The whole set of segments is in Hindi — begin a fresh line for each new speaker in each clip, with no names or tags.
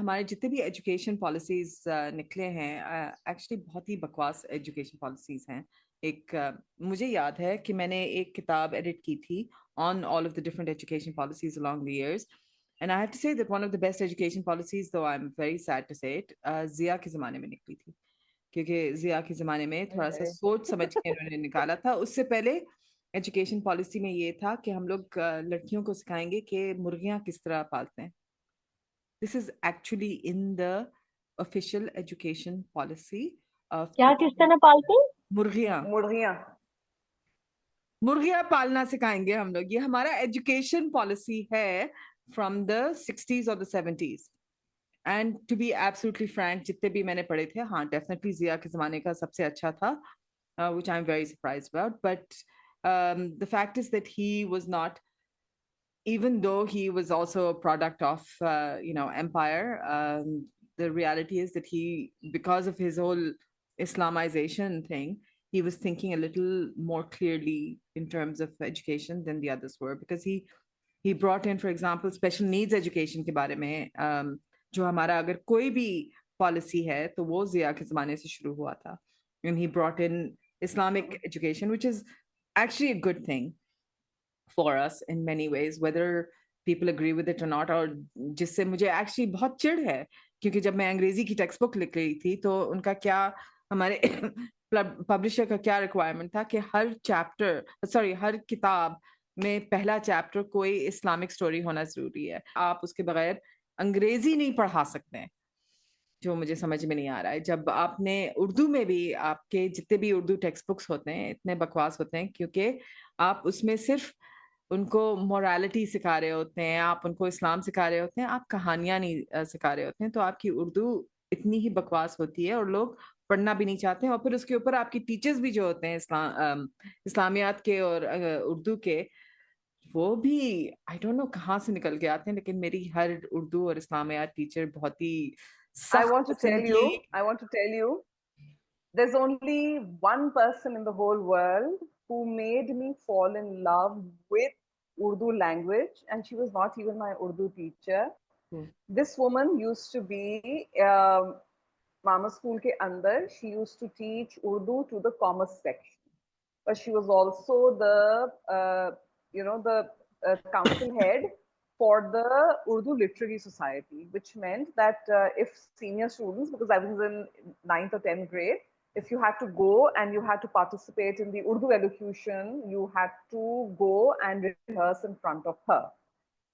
हमारे जितने भी एजुकेशन पॉलिसीज निकले हैं, एक्चुअली बहुत ही बकवास एजुकेशन पॉलिसीज हैं। मुझे याद है कि मैंने एक किताब एडिट की थी on all of the different education policies along the years, and I have to say that one of the best education policies, though I am very sad to say it, Zia के ज़माने में निकली थी। क्योंकि जिया के ज़माने में थोड़ा सा
अरे
सोच समझ के उन्होंने निकाला था। उससे पहले एजुकेशन पॉलिसी में ये था कि हम लोग लड़कियों को सिखाएंगे कि मुर्गियां किस तरह पालते हैं। This is actually in the official education policy of
क्या
द
किस तरह पालते हैं?
मुर्गियां।
मुर्गियां।
मुर्गियां पालना सिखाएंगे हम लोग, ये हमारा एजुकेशन पॉलिसी है फ्रॉम द 60s और the 70s। And to be absolutely frank, जितने भी मैंने पढ़े थे, हाँ डेफिनेटली जिया के ज़माने का सबसे अच्छा था, which I'm very surprised about. But the fact is that he was not, even though he was also a product of, empire. The reality is that he, because of his whole Islamization thing, he was thinking a little more clearly in terms of education than the others were, because he brought in, for example, special needs education के बारे में, जो हमारा अगर कोई भी पॉलिसी है तो वो जिया के ज़माने से शुरू हुआ था। And he brought in Islamic education, which is actually a good thing for us in many ways, whether people agree with it or not। और जिससे मुझे एक्चुअली बहुत चिढ़ है, क्योंकि जब मैं अंग्रेजी की टेक्स्ट बुक लिख रही थी तो उनका क्या, हमारे पब्लिशर का क्या रिक्वायरमेंट था कि हर किताब में पहला चैप्टर कोई इस्लामिक स्टोरी होना जरूरी है। आप उसके बगैर अंग्रेजी नहीं पढ़ा सकते हैं, जो मुझे समझ में नहीं आ रहा है। जब आपने उर्दू में भी, आपके जितने भी उर्दू टेक्स्ट बुक्स होते हैं इतने बकवास होते हैं, क्योंकि आप उसमें सिर्फ उनको मोरालिटी सिखा रहे होते हैं, आप उनको इस्लाम सिखा रहे होते हैं, आप कहानियां नहीं सिखा रहे होते हैं। तो आपकी उर्दू इतनी ही बकवास होती है और लोग पढ़ना भी नहीं चाहते हैं। और फिर उसके ऊपर आपकी टीचर्स भी जो होते हैं इस्लामियात के और उर्दू के, वो भी आई डोंट नो कहाँ से निकल के आते हैं। लेकिन मेरी हर उर्दू और इस्लामियात टीचर बहुत ही
I
सख्त
want to
किस्म
tell
की।
you, I want to tell you, there's only one person in the whole world who made me fall in love with Urdu language, and she was not even my Urdu teacher. This woman used to be Mama School ke andar. She used to teach Urdu to the commerce section, but she was also the council head for the Urdu Literary Society, which meant that if senior students, because I was in 9th or 10th grade, if you had to go and you had to participate in the Urdu elocution, you had to go and rehearse in front of her.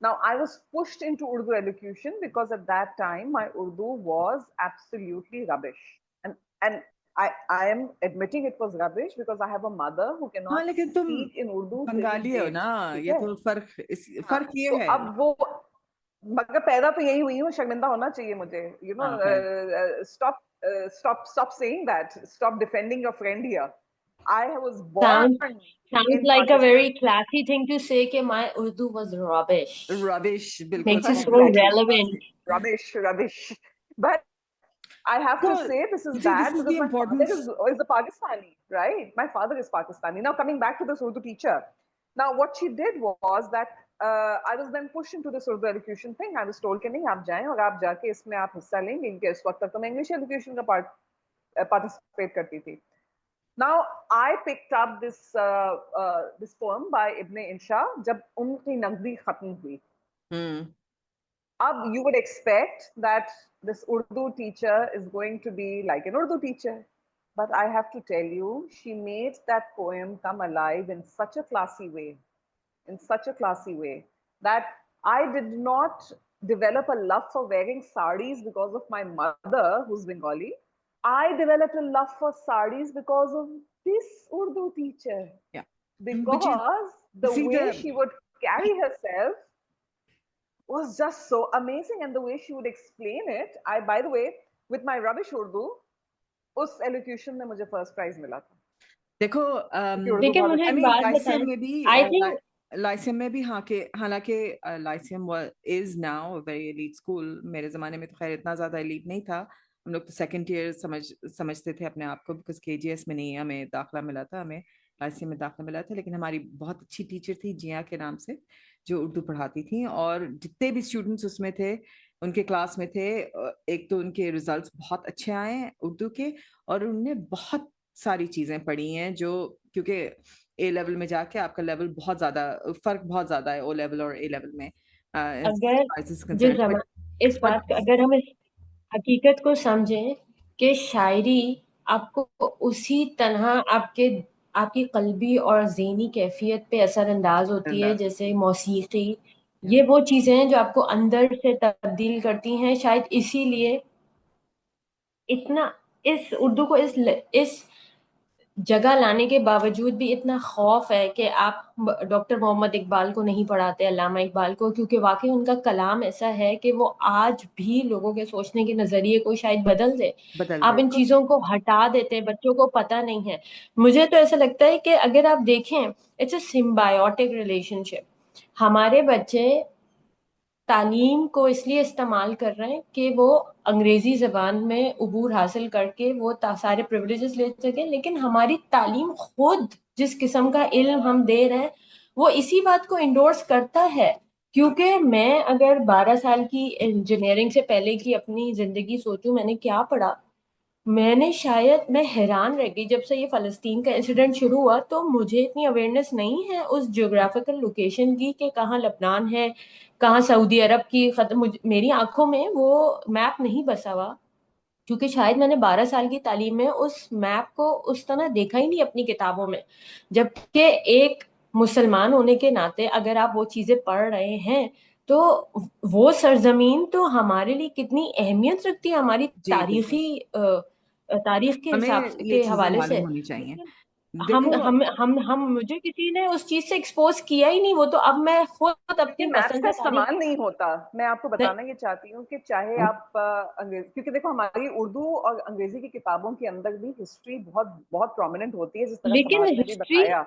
Now, I was pushed into Urdu elocution because at that time my Urdu was absolutely rubbish. And I am admitting it was rubbish because I have a mother who
हाँ,
cannot
लेकिन तुम
speak in Urdu till
Bengali हो
date.
ना,
ठीक
ये
है?
तो
हाँ,
फर्क ये
तो
है।
अब वो, मगर पैदा तो यही हुई हूँ, शर्मिंदा होना चाहिए मुझे,
हाँ खैर।
stop saying that, stop defending your friend here. I was born
Sounds
in
like a
Pakistan.
very classy thing to say कि my Urdu was rubbish.
Rubbish, बिल्कुल
Makes it
सही,
so
बिल्कुल
Exactly.
relevant.
Rubbish. But I have to
तो
say this is
see, this
bad
is the
because my father
importance.
is a Pakistani, right? My father is Pakistani. Now, coming back to this Urdu teacher. Now, what she did was that I was then pushed into this Urdu elocution thing. I was told कि नहीं, आप जाएं और आप जाके इसमें आप हिस्सा लेंगे, क्योंकि इस वक्त तक तो मैं इंग्लिश एलोक्यूशन का पार्टिसिपेट करती थी. Now, I picked up this poem by Ibn Insha जब उनकी नगदी खत्म हुई. You would expect that this Urdu teacher is going to be like an Urdu teacher. But I have to tell you, she made that poem come alive in such a classy way, that I did not develop a love for wearing saris because of my mother, who's Bengali. I developed a love for saris because of this Urdu teacher.
Yeah.
Because the way she would carry herself was just so amazing, and the way she would explain it. By the way, with my rubbish Urdu, उस elocution में मुझे first prize मिला था.
देखो,
लेकिन मुझे एक बात बताएं, I think
लाइसियम में भी, हाँ के हालांकि Lyceum is now very elite school. मेरे जमाने में तो खैर इतना ज्यादा एलीट नहीं था, हम लोग तो सेकंड ईयर समझते थे अपने आप को, बिकॉज केजीएस में नहीं हमें दाखला मिला था, हमें लाइसियम में दाखला मिला था। लेकिन हमारी बहुत अच्छी टीचर थी जिया के नाम से, जो उर्दू पढ़ाती थी, और जितने भी स्टूडेंट्स उसमें थे उनके क्लास में थे, एक तो उनके रिजल्ट्स बहुत अच्छे आए हैं उर्दू के, और उनने बहुत सारी चीजें पढ़ी हैं जो, क्योंकि ए लेवल में जाके आपका लेवल बहुत ज्यादा, फर्क बहुत ज्यादा है ओ लेवल और ए लेवल में,
अगर
कंसर्न बट
इस बात का, अगर हम इस हकीकत को समझें कि शायरी आपको उसी तरह आपकी कल्बी और ज़हनी कैफियत पे असरअंदाज होती है जैसे मौसीकी। ये वो चीजें हैं जो आपको अंदर से तब्दील करती हैं। शायद इसीलिए इतना इस उर्दू को इस जगह लाने के बावजूद भी इतना खौफ है कि आप डॉक्टर मोहम्मद इकबाल को नहीं पढ़ाते, अल्लामा इकबाल को, क्योंकि वाकई उनका कलाम ऐसा है कि वो आज भी लोगों के सोचने के नजरिए को शायद बदल दे। आप इन चीजों को हटा देते हैं, बच्चों को पता नहीं है। मुझे तो ऐसा लगता है कि अगर आप देखें, इट्स अ सिम्बायोटिक रिलेशनशिप। हमारे बच्चे तालीम को इसलिए इस्तेमाल कर रहे हैं कि वो अंग्रेजी ज़बान में उबूर हासिल करके वो सारे प्रिविलेजेस ले सकें, लेकिन हमारी तालीम खुद जिस किस्म का इल्म हम दे रहे हैं वो इसी बात को इंडोर्स करता है। क्योंकि मैं अगर 12 साल की इंजीनियरिंग से पहले की अपनी ज़िंदगी सोचूं, मैंने क्या पढ़ा, मैं हैरान रह गई जब से ये फ़लस्तीन का इंसिडेंट शुरू हुआ। तो मुझे इतनी अवेयरनेस नहीं है उस जियोग्राफिकल लोकेशन की कि कहाँ लबनान है, कहाँ सऊदी अरब की खत्म। मेरी आंखों में वो मैप नहीं बसा हुआ, क्योंकि शायद मैंने 12 साल की तालीम में उस मैप को उस तरह देखा ही नहीं अपनी किताबों में। जबकि एक मुसलमान होने के नाते अगर आप वो चीजें पढ़ रहे हैं तो वो सरजमीन तो हमारे लिए कितनी अहमियत रखती है, हमारी
जी बिल्कुल,
तारीख के हिसाब
हमें ये
के
चीजें
हवाले से।
मालूम होनी चाहिए।
लेकिन
देखो,
हम मुझे किसी ने उस चीज से एक्सपोज किया ही नहीं। वो तो अब मैं खुद
ये
अपनी
मैथ्स
पसंद
का
का तारीख
इस्तेमाल नहीं होता। मैं आपको
नहीं,
बताना ये चाहती हूँ कि चाहे आप अंग्रेजी, क्योंकि देखो हमारी उर्दू और अंग्रेजी की किताबों के अंदर भी हिस्ट्री बहुत बहुत प्रोमिनेंट होती है, जिस तरह
लेकिन
समाज ने भी
हिस्ट्री
बताया,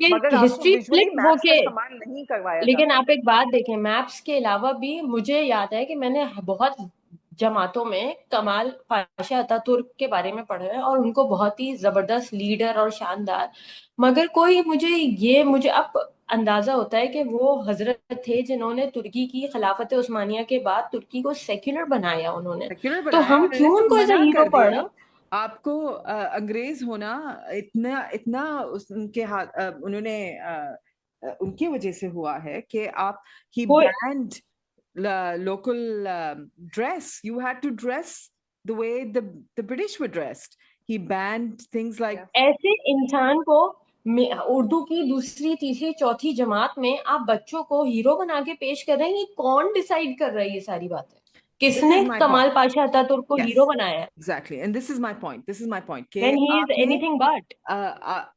मगर आपको
हिस्ट्री
विजुअली
क्लिक
मैथ्स का
होके।
इस्तेमाल नहीं करवाया
लेकिन
जाता।
आप एक बात देखें, मैप्स के अलावा भी मुझे याद है कि मैंने बहुत जमातों में कमाल पाशा अतातुर्क के बारे में पढ़ा है और उनको बहुत ही जबरदस्त लीडर और शानदार, मगर मुझे अब अंदाजा होता है कि वो हजरत थे जिन्होंने तुर्की की खिलाफत उस्मानिया के बाद तुर्की को सेक्युलर बनाया उन्होंने।
सेक्युलर
तो
बनाया,
हम
उन्होंने
क्यों
तो
उनको एज अ
मना
हीरो
कर
पढ़
दिया।
रहे हैं?
आपको अंग्रेज होना इतना इतना उनके हाथ, उन्होंने उनकी वजह से हुआ है कि आप, ही
कोई
band local dress. You had to dress the way the British were dressed. He banned things like,
ऐसे इंसान को उर्दू की दूसरी तीसरी चौथी जमात में आप बच्चों को हीरो बना के पेश कर रहे हैं। ये कौन डिसाइड कर रहा है ये सारी बातें?
this
किसने
is my
कमाल
point.
पाशा अतातुर्क को हीरो
Yes,
बनाया है?
exactly. And this is my point. This is my point. कि
When he is
आपने
anything but।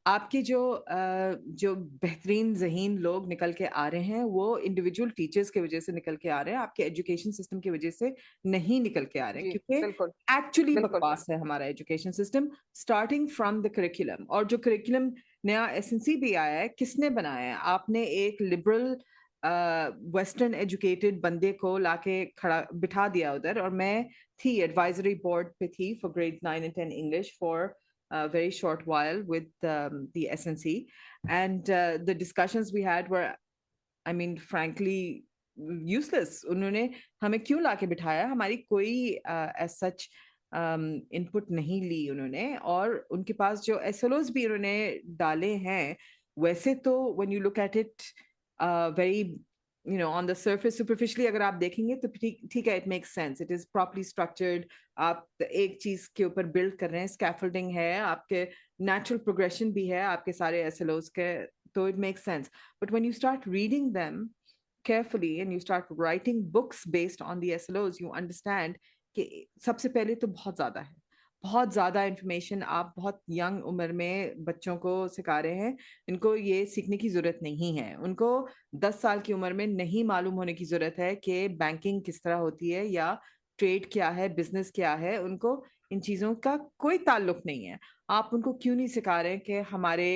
आपके जो बेहतरीन ज़हीन लोग निकल के आ रहे हैं वो इंडिविजुअल टीचर्स की वजह से निकल के आ रहे हैं, आपके एजुकेशन सिस्टम की वजह से नहीं निकल के आ रहे हैं,
जी
क्योंकि
बिल्कुल
एक्चुअली
बिल्कुल।
बकवास है हमारा education system, starting from the curriculum. और जो करिकुलम नया एसएनसी भी आया है, किसने बनाया है? आपने एक लिबरल वेस्टर्न एजुकेटेड बंदे को लाके खड़ा बिठा दिया उधर। और मैं थी एडवाइजरी बोर्ड पे थी for grade 9 and 10 English for a very short while with the SNC, and the discussions we had were, I mean, frankly useless. उन्होंने हमें क्यों लाके बिठाया? हमारी कोई as such इनपुट नहीं ली उन्होंने। और उनके पास जो SLOs भी उन्होंने डाले हैं, वैसे तो when you look at it very, you know, on the surface, superficially अगर आप देखेंगे तो ठीक है, it makes sense, it is properly structured। आप एक चीज के ऊपर बिल्ड कर रहे हैं, स्कैफोल्डिंग है, आपके नेचुरल प्रोग्रेशन भी है आपके सारे SLOs के, तो it makes sense। But when you start reading them carefully and you start writing books based on the SLOs, you understand कि सबसे पहले तो बहुत ज्यादा इंफॉर्मेशन आप बहुत यंग उम्र में बच्चों को सिखा रहे हैं। इनको ये सीखने की जरूरत नहीं है। उनको 10 साल की उम्र में नहीं मालूम होने की जरूरत है कि बैंकिंग किस तरह होती है या ट्रेड क्या है, बिजनेस क्या है। उनको इन चीजों का कोई ताल्लुक नहीं है। आप उनको क्यों नहीं सिखा रहे कि हमारे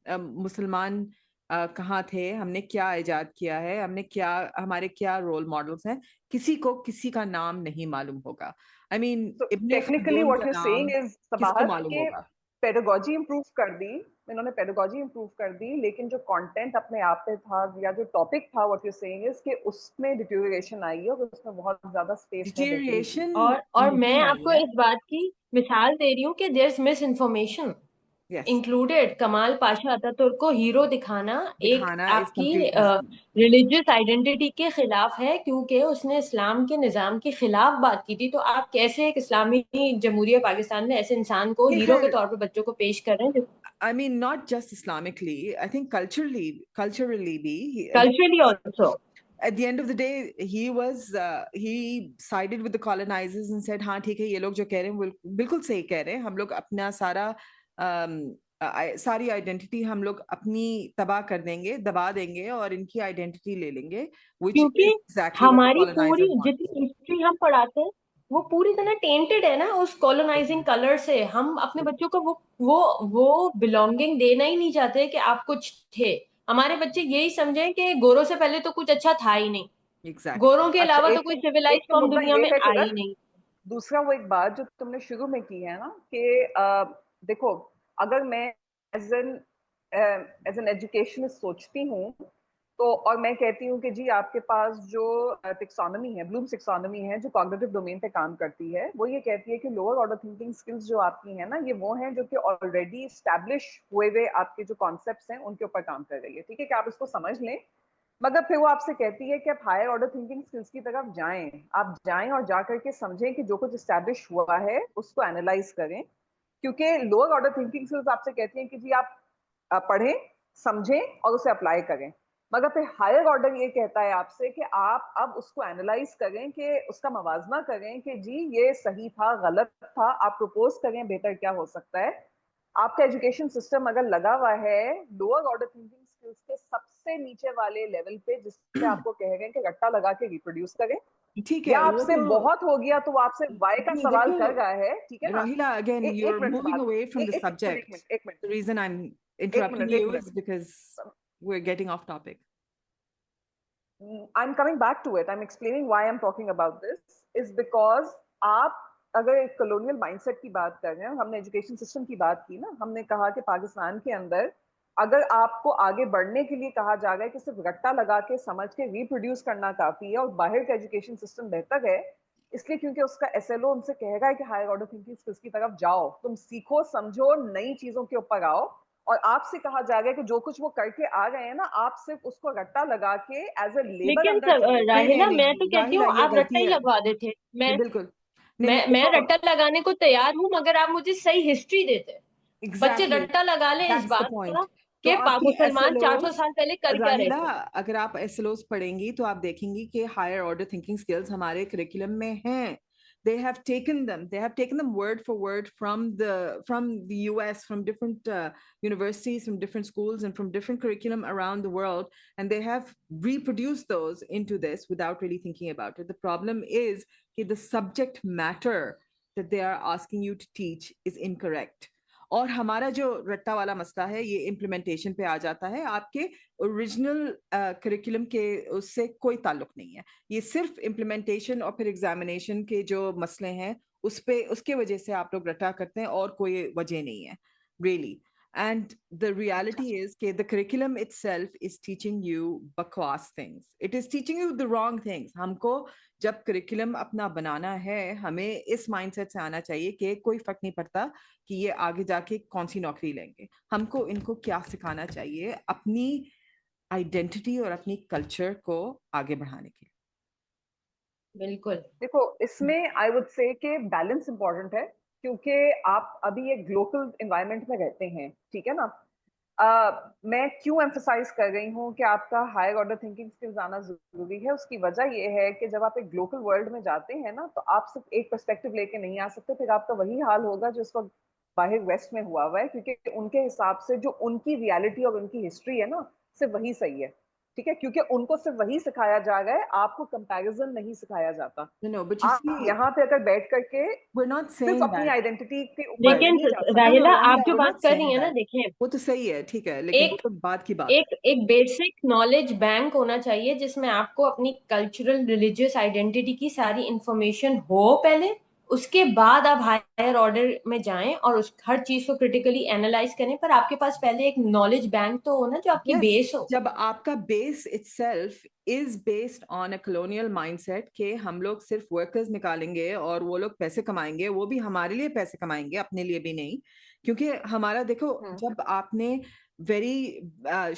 मुसलमान कहाँ थे, हमने क्या इजाद किया है, हमारे क्या रोल मॉडल्स हैं? किसी को किसी का नाम नहीं मालूम होगा। I mean
So
Ibn
technically
Khaldun
what
का
you're saying
नाम
is
किसको
Sabahat
मालूम
के
होगा?
पेडागोजी इंप्रूव कर दी, इन्होंने पेडागोजी इंप्रूव कर दी, लेकिन जो कंटेंट अपने आप पे था या जो टॉपिक था, व्हाट यू सेइंग इज कि उसमें डिटेरियोरेशन आई है और उसमें बहुत ज्यादा स्पेस है बेहतरी की।
डिटेरिएशन
और मैं
नहीं आई
आपको
है।
इस बात की मिसाल दे रही हूँ कि there is miss information
yes,
included. Kemal Pasha Ataturk को हीरो दिखाना एक
दिखाना इज
आपकी
कंप्लीटली
रिलीजियस आइडेंटिटी के खिलाफ है, क्योंकि उसने इस्लाम के निजाम के खिलाफ बात की थी। तो आप कैसे एक इस्लामी जमहूरिया पाकिस्तान में ऐसे इंसान को
ये
हीरो के
खैर,
तौर पे बच्चों को पेश कर रहे हैं?
I mean, not just Islamically, I think culturally be,
culturally also
at the end of the day, he sided with the colonizers and said, हाँ ठीक है, ये लोग जो कह रहे हैं बिल्कुल सही कह रहे हैं, हम लोग अपना सारी आइडेंटिटी हम लोग अपनी तबाह कर देंगे, दबा देंगे और इनकी आइडेंटिटी ले लेंगे, which is
क्योंकि
exactly what the
हमारी पूरी
colonizers want.
जितनी हिस्ट्री हम पढ़ाते हैं वो पूरी तरह टेंटेड है ना उस कॉलोनाइजिंग कलर से। हम अपने बच्चों को वो बिलोंगिंग देना ही नहीं चाहते कि आप कुछ थे। हमारे बच्चे यही समझें कि गोरों से पहले तो कुछ अच्छा था ही नहीं,
Exactly.
गोरों के
अच्छा,
अलावा तो कोई
एक
सिविलाइज
तो
कौम
मुद्दा
दुनिया
ये
में
है
आई
तिलक,
नहीं।
दूसरा वो एक बात जो तुमने शुरू में की है ना कि देखो, अगर मैं एज एन एजुकेशनिस्ट सोचती हूँ तो, और मैं कहती हूँ कि जी आपके पास जो टेक्सोनॉमी है, ब्लूम्स टेक्सोनॉमी है, जो कॉग्निटिव डोमेन पे काम करती है, वो ये कहती है कि लोअर ऑर्डर थिंकिंग स्किल्स जो आपकी है ना, ये वो हैं जो कि ऑलरेडी स्टैब्लिश हुए आपके जो कॉन्सेप्ट्स हैं उनके ऊपर काम कर रही है। ठीक है, कि आप इसको समझ लें, मगर फिर वो आपसे कहती है कि आप हायर ऑर्डर थिंकिंग स्किल्स की तरफ जाएं, आप जाएं और जा करके समझें कि जो कुछ स्टैब्लिश हुआ है उसको एनालाइज करें। क्योंकि लोअर ऑर्डर थिंकिंग स्किल्स आपसे कहती हैं कि जी आप पढ़ें, समझें और उसे अप्लाई करें, मगर फिर हायर ऑर्डर ये कहता है आपसे कि आप अब उसको एनालाइज करें, कि उसका मवाजना करें कि जी ये सही था, गलत था, आप प्रपोज करें बेहतर क्या हो सकता है। आपका एजुकेशन सिस्टम अगर लगा हुआ है लोअर ऑर्डर थिंकिंग स्किल्स के सबसे नीचे वाले लेवल पे, जिसपे आपको कह रहे हैं कि रट्टा लगा के रिप्रोड्यूस करें,
ठीक
या
है, वो
आपसे
तो
बहुत हो गया तो वो आपसे वाई का
नहीं,
सवाल
देखो
कर रहा है, ठीक है ना।
Rahila, again,
एक
you're
मिनट
moving
बात,
away from the
एक मिनट, एक
subject.
मिनट, एक मिनट,
The reason I'm
एक
interrupting
मिनट, एक
you
minute,
is because we're getting off topic.
I'm coming back to it. I'm explaining why I'm talking about this is because आप अगर एक कॉलोनियल माइंडसेट की बात कर रहे हैं, हमने एजुकेशन सिस्टम की बात की ना, हमने कहा कि पाकिस्तान के अंदर अगर आपको आगे बढ़ने के लिए कहा जा रहा है कि सिर्फ रट्टा लगा के समझ के रिप्रोड्यूस करना काफी है और बाहर का एजुकेशन सिस्टम बेहतर है, इसलिए क्योंकि उसका एसएलओ उनसे कहेगा कि हायर ऑर्डर थिंकिंग स्किल्स की तरफ जाओ, तुम सीखो, समझो, नई चीजों के ऊपर आओ, और आपसे कहा जाएगा कि जो कुछ वो करके आ रहे हैं ना, आप सिर्फ उसको रट्टा लगा के एज ए लेबर
लेकिन
अंदर चले जाओ।
नहीं नहीं
राहिला, मैं तो
नहीं,
कहती
राहिला
हूँ
ये
आप रट्टा
गलती
ही
है।
लगवा देते। मैं
बिल्कुल नहीं नहीं,
मैं
देखो,
रट्टा लगाने को तैयार हूँ, मगर आप मुझे सही हिस्ट्री देते। बच्चे
एग्जैक्टली,
रट्टा लगा लें इस
दैट्स द
बात
पॉइंट।
का
तो
कि
आपकी
मुसलमान 400
एसएलओस,
साल पहले कर क्या रहे
राहिला,
थे।
अगर आप एसएलओस पढ़ेंगी तो आप देखेंगी कि हायर ऑर्डर थिंकिंग स्किल्स हमारे करिकुलम में हैं। They have taken them word for word from the US, from different universities, from different schools, and from different curriculum around the world, and they have reproduced those into this without really thinking about it. The problem is that the subject matter that they are asking you to teach is incorrect. और हमारा जो रट्टा वाला मसला है ये इम्प्लीमेंटेशन पे आ जाता है, आपके ओरिजिनल करिकुलम के उससे कोई ताल्लुक नहीं है। ये सिर्फ इम्प्लीमेंटेशन और फिर एग्जामिनेशन के जो मसले हैं उस पे, उसके वजह से आप लोग रटा करते हैं और कोई वजह नहीं है really. And the reality is that the curriculum itself is teaching you bakwas things. It is teaching you the wrong things. हमको जब curriculum अपना बनाना है, हमें इस mindset से आना चाहिए कि कोई फर्क नहीं पड़ता कि ये आगे जाके कौन सी नौकरी लेंगे, हमको इनको क्या सिखाना चाहिए अपनी आइडेंटिटी और अपनी कल्चर को आगे बढ़ाने के लिए।
बिल्कुल।
देखो, इसमें आई वुड से कि बैलेंस इंपॉर्टेंट है, क्योंकि आप अभी एक ग्लोबल एनवायरनमेंट में रहते हैं, ठीक है ना। मैं क्यों एम्फसाइज कर रही हूँ कि आपका हायर ऑर्डर थिंकिंग स्किल्स आना जरूरी है, उसकी वजह यह है कि जब आप एक ग्लोबल वर्ल्ड में जाते हैं ना, तो आप सिर्फ एक पर्सपेक्टिव लेके नहीं आ सकते, फिर आपका वही हाल होगा जो इस वक्त बाहर वेस्ट में हुआ हुआ है, क्योंकि उनके हिसाब से जो उनकी रियलिटी और उनकी हिस्ट्री है ना, सिर्फ वही सही है, ठीक है, क्योंकि उनको सिर्फ वही सिखाया जा रहा है, आपको कंपैरिजन नहीं सिखाया जाता।
No, but you
आप
see,
यहाँ पे अगर बैठ करके
we're not
सिर्फ
saying
अपनी
that.
आइडेंटिटी के ऊपर
लेकिन
नहीं जा सकते।
No, no,
राहिला, आप
राहिला,
जो
we're
बात
not
कर
saying
रही है ना,
that.
देखिए,
वो तो सही है, ठीक है, लेकिन वो
एक
तो बात की बात है।
एक बेसिक नॉलेज बैंक होना चाहिए जिसमें आपको अपनी कल्चरल रिलीजियस आइडेंटिटी की सारी इंफॉर्मेशन हो पहले, उसके बाद आप हायर ऑर्डर में जाएं और उस हर चीज को क्रिटिकली एनालाइज करें, पर आपके पास पहले एक नॉलेज बैंक तो हो ना, जो आपकी बेस हो।
जब आपका base itself is based on a colonial mindset कि हम लोग सिर्फ वर्कर्स निकालेंगे और वो लोग पैसे कमाएंगे, वो भी हमारे लिए पैसे कमाएंगे, अपने लिए भी नहीं। क्योंकि हमारा देखो, जब आपने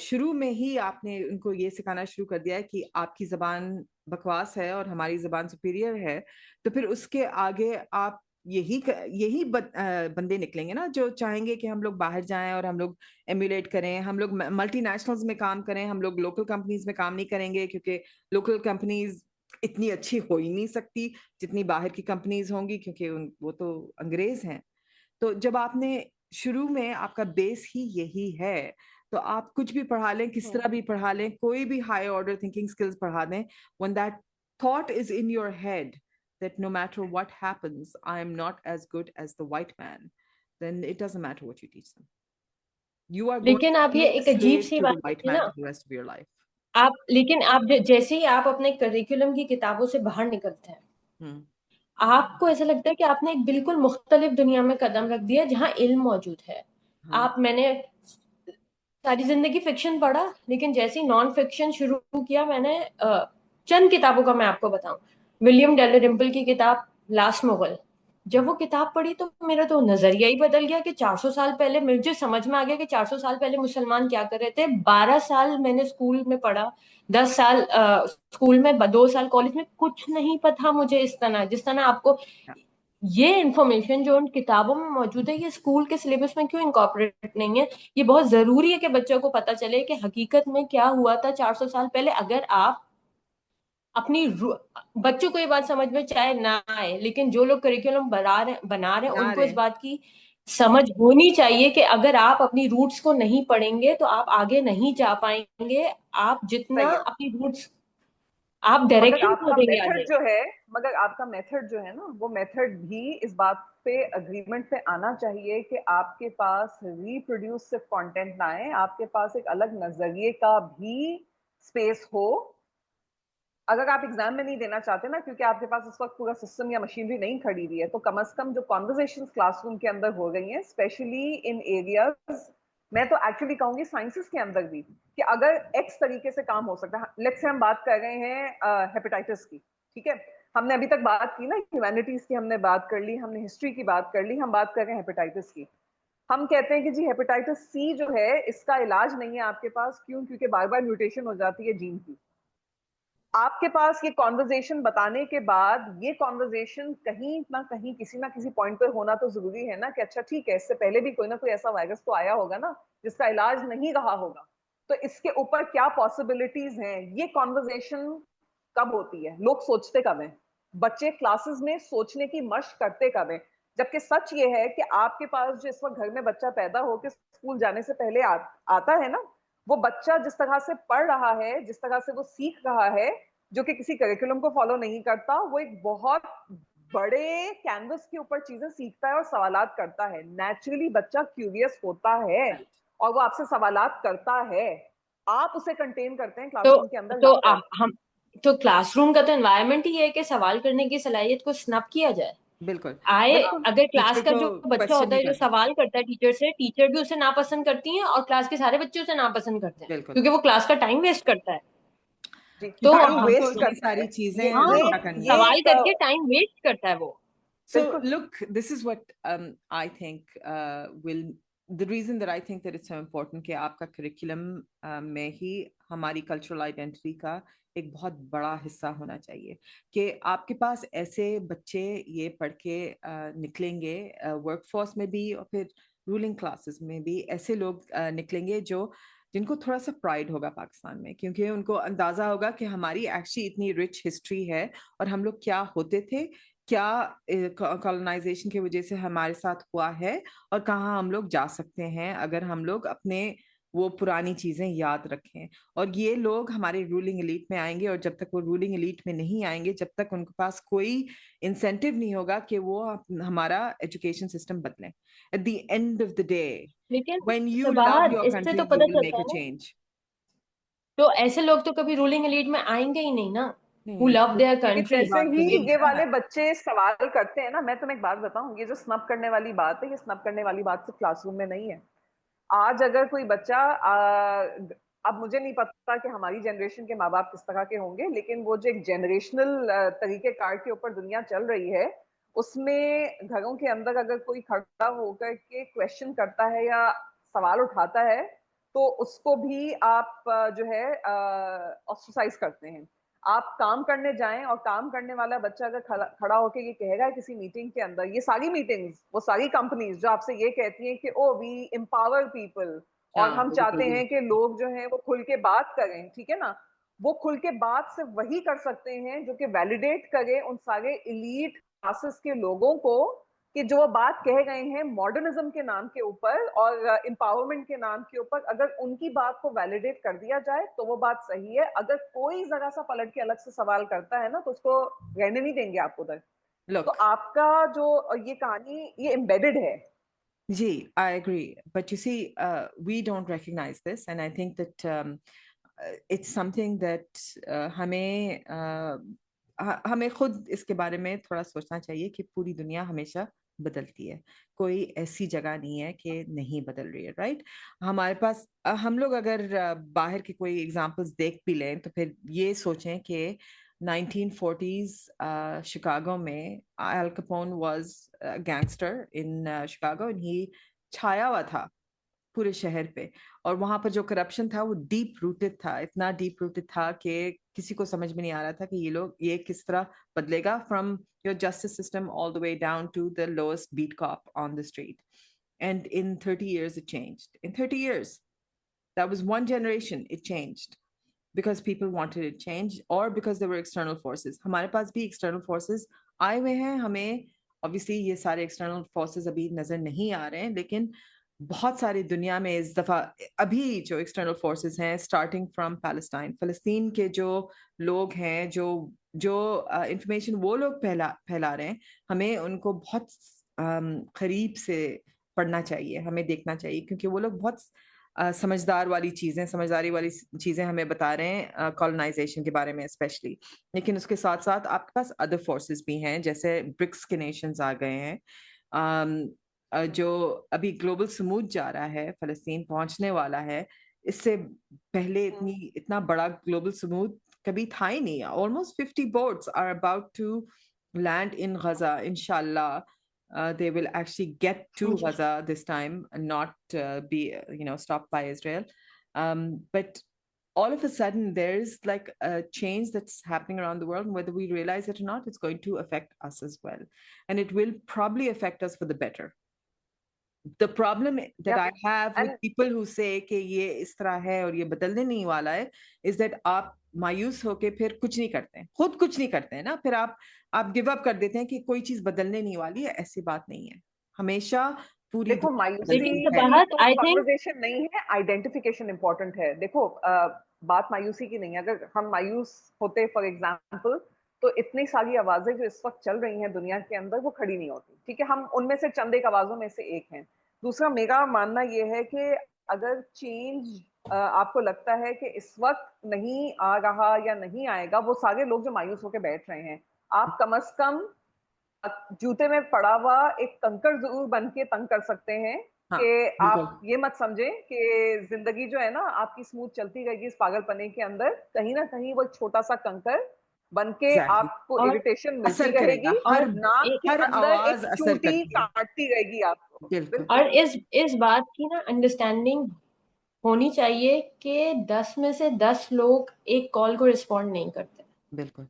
शुरू में ही आपने उनको ये सिखाना शुरू कर दिया है कि आपकी जबान बकवास है और हमारी जबान सुपीरियर है, तो फिर उसके आगे आप यही बंदे निकलेंगे ना जो चाहेंगे कि हम लोग बाहर जाएं और हम लोग एम्यूलेट करें, हम लोग मल्टीनेशनल्स में काम करें, हम लोग लोकल कंपनीज में काम नहीं करेंगे, क्योंकि लोकल कंपनीज इतनी अच्छी हो ही नहीं सकती जितनी बाहर की कंपनीज होंगी, क्योंकि वो तो अंग्रेज हैं। तो जब आपने शुरू में आपका बेस ही यही है, तो आप कुछ भी पढ़ा लें, किस तरह भी पढ़ा लें, कोई भी हाई ऑर्डर थिंकिंग स्किल्स पढ़ा दें, when that thought is in your head that no matter what happens, I am not as good as the white man, then it doesn't matter what you teach them. You are going
लेकिन
to
आप
be
ये
a
एक अजीब
slave
सी
to the
बात
white
है
man
ना,
for the rest of your life.
लेकिन आप जैसे ही आप अपने करिकुलम की किताबों से बाहर निकलते हैं, आपको ऐसा लगता है कि आपने एक बिल्कुल मुख्तलिफ दुनिया में कदम रख दिया जहाँ इल्म मौजूद है। मैंने सारी जिंदगी फिक्शन पढ़ा, लेकिन जैसे ही नॉन फिक्शन शुरू किया मैंने, चंद किताबों का मैं आपको बताऊं, विलियम डैलिरिम्पल की किताब लास्ट मुगल, जब वो किताब पढ़ी तो मेरा तो नजरिया ही बदल गया कि 400 साल पहले मुझे समझ में आ गया कि 400 साल पहले मुसलमान क्या कर रहे थे। 12 साल मैंने स्कूल में पढ़ा, 10 साल स्कूल में, 2 साल कॉलेज में, कुछ नहीं पता मुझे इस तरह जिस तरह आपको ये इन्फॉर्मेशन जो उन किताबों में मौजूद है, ये स्कूल के सिलेबस में क्यों इनकॉर्पोरेट नहीं है। ये बहुत जरूरी है कि बच्चों को पता चले कि हकीकत में क्या हुआ था 400 साल पहले। अगर आप अपनी बच्चों को ये बात समझ में चाहे ना आए, लेकिन जो लोग करिकुलम बना रहे हैं उनको इस बात की समझ होनी चाहिए कि अगर आप अपनी रूट्स को नहीं पढ़ेंगे तो आप आगे नहीं जा पाएंगे। आप जितना अपनी रूट्स, आप डायरेक्शन खोजेंगे आगे।
मगर आपका मेथड जो है ना, वो मेथड भी इस बात पे अग्रीमेंट पे आना चाहिए कि आपके पास रिप्रोड्यूस सिर्फ कंटेंट ना आए, आपके पास एक अलग नजरिए का भी स्पेस हो। अगर आप एग्जाम में नहीं देना चाहते ना, क्योंकि आपके पास इस वक्त पूरा सिस्टम या मशीनरी नहीं खड़ी हुई है, तो कम से कम जो कॉन्वर्सेशन क्लासरूम के अंदर हो रही हैं, स्पेशली इन एरियाज, मैं तो एक्चुअली कहूंगी साइंसेस के अंदर भी, कि अगर एक्स तरीके से काम हो सकता है। लेट्स से हम बात कर रहे हैं हेपेटाइटिस की, ठीक है, हमने अभी तक बात की ना, ह्यूमैनिटीज की हमने बात कर ली, हमने हिस्ट्री की बात कर ली, हम बात कर रहे हैं हेपेटाइटिस की। हम कहते हैं कि जी हेपेटाइटिस सी जो है इसका इलाज नहीं है आपके पास, क्यों? क्योंकि बार बार म्यूटेशन हो जाती है जीन की। आपके पास ये कॉन्वर्जेशन बताने के बाद, ये कॉन्वर्जेशन कहीं ना किसी पॉइंट पे होना तो जरूरी है ना, कि अच्छा ठीक है, इससे पहले भी कोई ना कोई ऐसा वायरस तो आया होगा ना जिसका इलाज नहीं रहा होगा, तो इसके ऊपर क्या पॉसिबिलिटीज हैं। ये कॉन्वर्जेशन कब होती है? लोग सोचते कब हैं? बच्चे क्लासेस में सोचने की मशक करते कब हैं? जबकि सच ये है कि आपके पास जो इस वक्त घर में बच्चा पैदा होकर स्कूल जाने से पहले आता है ना, वो बच्चा जिस तरह से पढ़ रहा है, जिस तरह से वो सीख रहा है, जो कि किसी करिकुलम को फॉलो नहीं करता, वो एक बहुत बड़े कैनवस के ऊपर चीजें सीखता है और सवालात करता है। नेचुरली बच्चा क्यूरियस होता है और वो आपसे सवालात करता है। आप उसे कंटेन करते हैं क्लासरूम के अंदर।
तो क्लासरूम का तो एनवायरनमेंट ही है कि सवाल करने की सलाहियत को स्नप किया जाए।
बिल्कुल।
अगर क्लास का जो बच्चा होता है जो सवाल करता है टीचर से, टीचर भी उसे नापसंद करती है और क्लास के सारे बच्चे उसे नापसंद करते हैं, क्योंकि वो क्लास का टाइम वेस्ट करता है।
तो
ये सारी चीजें
सवाल करके टाइम वेस्ट करता है वो।
So look, this is what I think the reason that I think that it's so important कि आपका curriculum में ही हमारी cultural identity का एक बहुत बड़ा हिस्सा होना चाहिए, कि आपके पास ऐसे बच्चे ये पढ़ के निकलेंगे वर्कफोर्स में भी, और फिर रूलिंग क्लासेस में भी ऐसे लोग निकलेंगे जिनको थोड़ा सा प्राइड होगा पाकिस्तान में, क्योंकि उनको अंदाजा होगा कि हमारी एक्चुअली इतनी रिच हिस्ट्री है और हम लोग क्या होते थे, क्या कॉलोनाइजेशन की वजह से हमारे साथ हुआ है, और कहाँ हम लोग जा सकते हैं अगर हम लोग अपने वो पुरानी चीजें याद रखें। और ये लोग हमारे रूलिंग एलीट में आएंगे, और जब तक वो रूलिंग एलीट में नहीं आएंगे, जब तक उनके पास कोई इंसेंटिव नहीं होगा कि वो हमारा एजुकेशन सिस्टम बदलें। At the end of the day, when you love your country you will make a change.
तो ऐसे लोग तो कभी रूलिंग एलीट में आएंगे ही नहीं ना। who love their
कि
country.
जैसे ही
ये
ये वाले बच्चे सवाल करते हैं ना, मैं तुम्हें एक बात बताऊं, ये जो स्नब करने वाली बात है, ये स्नब करने वाली बात सिर्फ क्लासरूम में नहीं है। आज अगर कोई बच्चा अब मुझे नहीं पता कि हमारी जनरेशन के माँ बाप किस तरह के होंगे, लेकिन वो जो एक जनरेशनल तरीके कार के ऊपर दुनिया चल रही है, उसमें घरों के अंदर अगर कोई खड़ा होकर के क्वेश्चन करता है या सवाल उठाता है, तो उसको भी आप जो है ऑस्ट्रेसाइज करते हैं। आप काम करने जाएं और काम करने वाला बच्चा अगर खड़ा होकर ये कहेगा किसी मीटिंग के अंदर, ये सारी मीटिंग्स, वो सारी कंपनीज जो आपसे ये कहती हैं कि ओ वी एम्पावर पीपल और हम चाहते हैं कि लोग जो हैं वो खुल के बात करें, ठीक है ना, वो खुल के बात सिर्फ वही कर सकते हैं जो कि वैलिडेट करे उन सारे इलीट क्लासेस के लोगों को कि जो वो बात कह गए हैं मॉडर्निज्म के नाम के ऊपर और एम्पावरमेंट के नाम के ऊपर, अगर उनकी बात को वैलिडेट कर दिया जाए तो वो बात सही है। अगर कोई जरा सा पलट के अलग से सवाल करता है ना, तो उसको रहने नहीं देंगे आप उधर। तो आपका जो ये कहानी ये एम्बेडेड है।
Gee, I agree. But you see, we don't recognize this. And I think that it's something that हमें खुद इसके बारे में थोड़ा सोचना चाहिए कि पूरी दुनिया हमेशा बदलती है, कोई ऐसी जगह नहीं है कि नहीं बदल रही है, राइट? हमारे पास हम लोग अगर बाहर के कोई एग्जांपल्स देख भी लें तो फिर ये सोचें कि 1940s शिकागो में Al Capone was gangster in Chicago and ही छाया हुआ था पूरे शहर पे, और वहां पर जो करप्शन था वो डीप रूटेड था, इतना डीप रूटेड था कि किसी को समझ में नहीं आ रहा था कि ये किस तरह बदलेगा, from your justice system all the way down to the lowest beat cop on the street. And in 30 years it changed. In 30 years, that was one generation, it changed because people wanted it change or because there were external forces. हमारे पास भी external forces आए हुए हैं, हमें obviously ये सारे external forces अभी नजर नहीं आ रहे हैं, लेकिन बहुत सारी दुनिया में इस दफा अभी जो एक्सटर्नल फोर्सेस हैं, स्टार्टिंग फ्रॉम पैलेस्टाइन, फलस्तीन के जो लोग हैं, जो जो इंफॉर्मेशन वो लोग फैला रहे हैं, हमें उनको बहुत करीब से पढ़ना चाहिए, हमें देखना चाहिए, क्योंकि वो लोग बहुत समझदारी वाली चीजें हमें बता रहे हैं कॉलोनाइजेशन के बारे में स्पेशली। लेकिन उसके साथ साथ आपके पास अदर फोर्सेस भी हैं, जैसे ब्रिक्स के नेशंस आ गए हैं, जो अभी ग्लोबल समूद जा रहा है, फलस्तीन पहुंचने वाला है। इससे पहले इतना बड़ा ग्लोबल समूद कभी था ही नहीं। Almost 50 boats are about to land in Gaza. Inshallah, they will actually get to Gaza this time and not be stopped by Israel. But all of a sudden there's like a change that's happening around the world, and whether we realize it or not, it's going to affect us as well, and it will probably affect us for the better. The problem that I have with people who say कि ये इस तरह है और ये बदलने नहीं वाला है, is that आप मायूस होके फिर कुछ नहीं करते हैं, खुद कुछ नहीं करते हैं ना, फिर आप गिव अप कर देते हैं कि कोई चीज बदलने नहीं वाली है। ऐसी बात नहीं है, हमेशा पूरी
देखो मायूसी
कन्वर्सेशन
नहीं है, आइडेंटिफिकेशन इंपॉर्टेंट है। देखो बात मायूसी की नहीं है। अगर हम मायूस होते फॉर एग्जांपल, तो इतनी सारी आवाजें जो इस वक्त चल रही हैं दुनिया के अंदर वो खड़ी नहीं होती, ठीक है। हम उनमें से चंद एक आवाजों में से एक हैं। दूसरा, मेरा मानना ये है कि अगर चेंज आपको लगता है कि इस वक्त नहीं आ रहा या नहीं आएगा, वो सारे लोग जो मायूस होकर बैठ रहे हैं, आप कम से कम जूते में पड़ा हुआ एक कंकड़ जरूर बन के तंग कर सकते हैं। कि आप ये मत समझें कि जिंदगी जो है ना आपकी स्मूथ चलती रहेगी इस पागलपने के अंदर, कहीं ना कहीं वो छोटा सा कंकड़ बन के आपको इरिटेशन मिलती रहेगी और नाक के अंदर एक चूटी काटती रहेगी आपको।
और इस बात की ना अंडरस्टैंडिंग होनी चाहिए कि 10 में से 10 लोग एक कॉल को रिस्पॉन्ड नहीं करते।
बिल्कुल,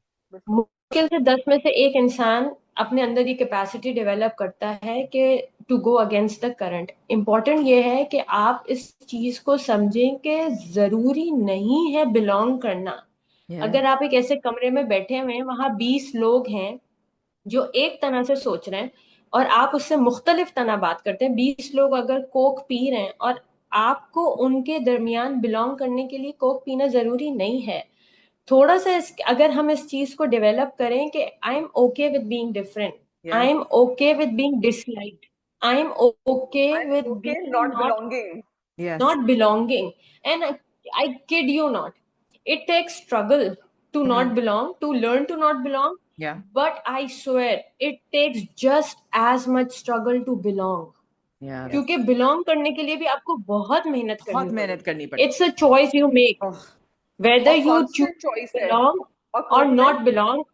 मुश्किल से 10 में से एक इंसान अपने अंदर ये कैपेसिटी डेवलप करता है कि to go against the current. Important ये है कि आप इस चीज को समझें कि जरूरी नहीं है बिलोंग करना। अगर आप एक ऐसे कमरे में बैठे हुए हैं, वहां 20 लोग हैं जो एक तरह से सोच रहे हैं और आप उससे मुख्तलिफ तरह बात करते हैं। 20 लोग अगर कोक पी रहे हैं और आपको उनके दरमियान बिलोंग करने के लिए कोक पीना जरूरी नहीं है। थोड़ा सा अगर हम इस चीज को डेवलप करें कि I am okay with being different, I am okay with being disliked, I am okay with being not belonging, and I kid you not, it takes struggle to not belong, to learn to not belong.
Yeah.
But I swear, it takes just as much struggle to belong.
Yeah.
क्योंकि belong करने के लिए भी आपको बहुत मेहनत
करनी पड़ती.
It's a choice you make. Whether you choose to belong or not belong.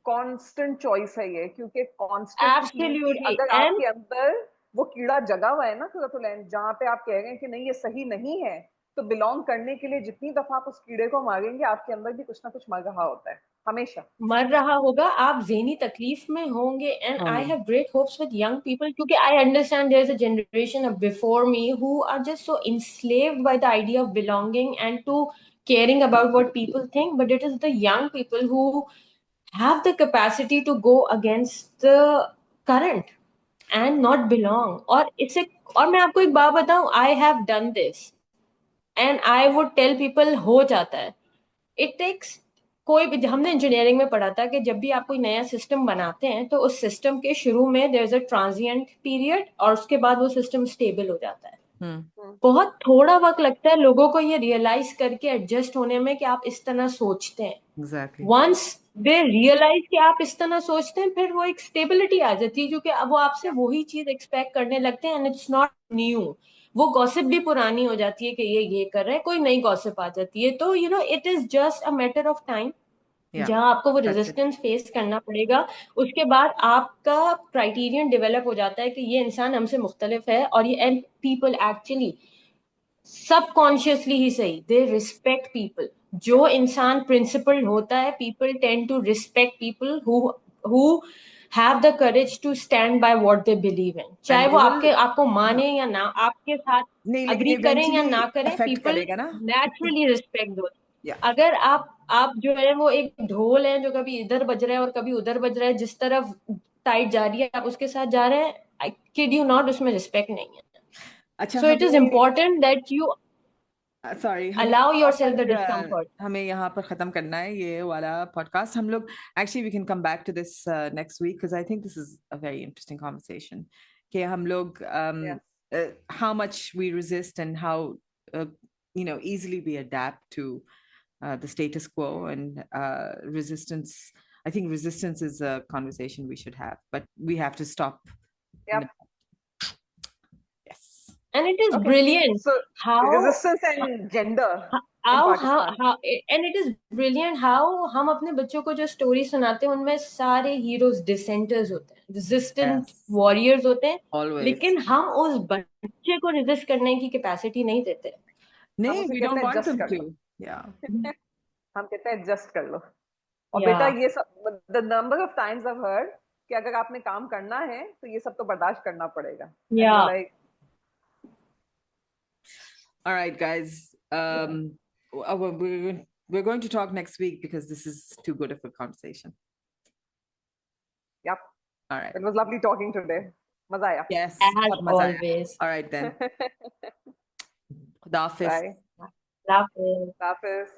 Constant choice है ये, क्योंकि constantly
Absolutely.
अगर आपके अंदर वो कीड़ा जगा हुआ है ना सुरतुलैन, जहाँ पे आप कह रहे हैं कि नहीं ये सही नहीं है, तो बिलोंग करने के लिए जितनी दफा आप उस कीड़े को मारेंगे, आपके अंदर भी कुछ ना कुछ मर रहा होता है, हमेशा
मर रहा होगा, आप ज़हनी तकलीफ में होंगे. And I have great hopes with young people, क्योंकि I understand there is a generation before me who are just so enslaved by the idea of belonging and to caring about what people think, but it is the young people who have the capacity to go against the current and not belong. और मैं आपको एक बात बताऊं, I have done this and I would tell people हो जाता है. It takes कोई भी, हमने इंजीनियरिंग में पढ़ा था कि जब भी आप कोई नया सिस्टम बनाते हैं तो उस सिस्टम के शुरू में there is a transient period और उसके बाद वो सिस्टम स्टेबल हो जाता है. बहुत थोड़ा वक्त लगता है लोगों को ये रियलाइज करके एडजस्ट होने में कि आप इस तरह सोचते हैं. वंस दे रियलाइज कि आप इस तरह सोचते हैं, फिर वो एक स्टेबिलिटी आ जाती है, क्योंकि अब वो आपसे वही चीज एक्सपेक्ट करने लगते हैं. And it's not new. वो गॉसिप भी पुरानी हो जाती है कि ये कर रहा है, कोई नई गॉसिप आ जाती है. तो you know it is just a matter of time जहां आपको वो रेजिस्टेंस फेस करना पड़ेगा. उसके बाद आपका क्राइटेरियन डेवलप हो जाता है कि ये इंसान हमसे मुख्तलिफ है. और ये एंड पीपल एक्चुअली सबकॉन्शियसली ही सही, दे रिस्पेक्ट पीपल. जो इंसान प्रिंसिपल्ड होता है, people tend to respect people who have the courage to stand by what they believe in. चाहे वो आपको माने या ना, आपके साथ अग्री करें या ना करें, people naturally respect those. अगर आप जो है वो एक ढोल है जो कभी इधर बज रहा है और कभी उधर बज रहा है, जिस तरफ टाइट जा रही है आप उसके साथ जा रहे हैं, I kid you not, उसमें रिस्पेक्ट नहीं है. So it is important that you allow yourself the discomfort.
हमें यहाँ पर खत्म करना है ये वाला podcast. हम लोग actually we can come back to this next week because I think this is a very interesting conversation. कि हम लोग how much we resist and how easily we adapt to the status quo, and resistance. I think resistance is a conversation we should have, but we have to stop.
Yep.
And it is brilliant.
So
how
resistance and gender.
how and it is brilliant how हम अपने बच्चों को जो स्टोरी सुनाते हैं उनमें सारे हीरोज डिसेंटर्स होते हैं, रेजिस्टेंट वॉरियर्स होते हैं.
Always.
लेकिन हम उस बच्चे को रेजिस्ट करने की कैपेसिटी नहीं देते.
नहीं, we don't want them to. Yeah.
हम कहते हैं एडजस्ट कर लो. और बेटा ये सब, the number of times I've heard कि अगर आपने काम करना है तो ये सब तो बर्दाश्त करना पड़ेगा.
Yeah.
Like,
all right, guys. We're going to talk next week because this is too good of a conversation.
Yep.
All right.
It was lovely talking today. Maza aaya.
Yes.
As always.
All right then. Khuda Hafiz.
Bye.
Khuda Hafiz.
Khuda Hafiz.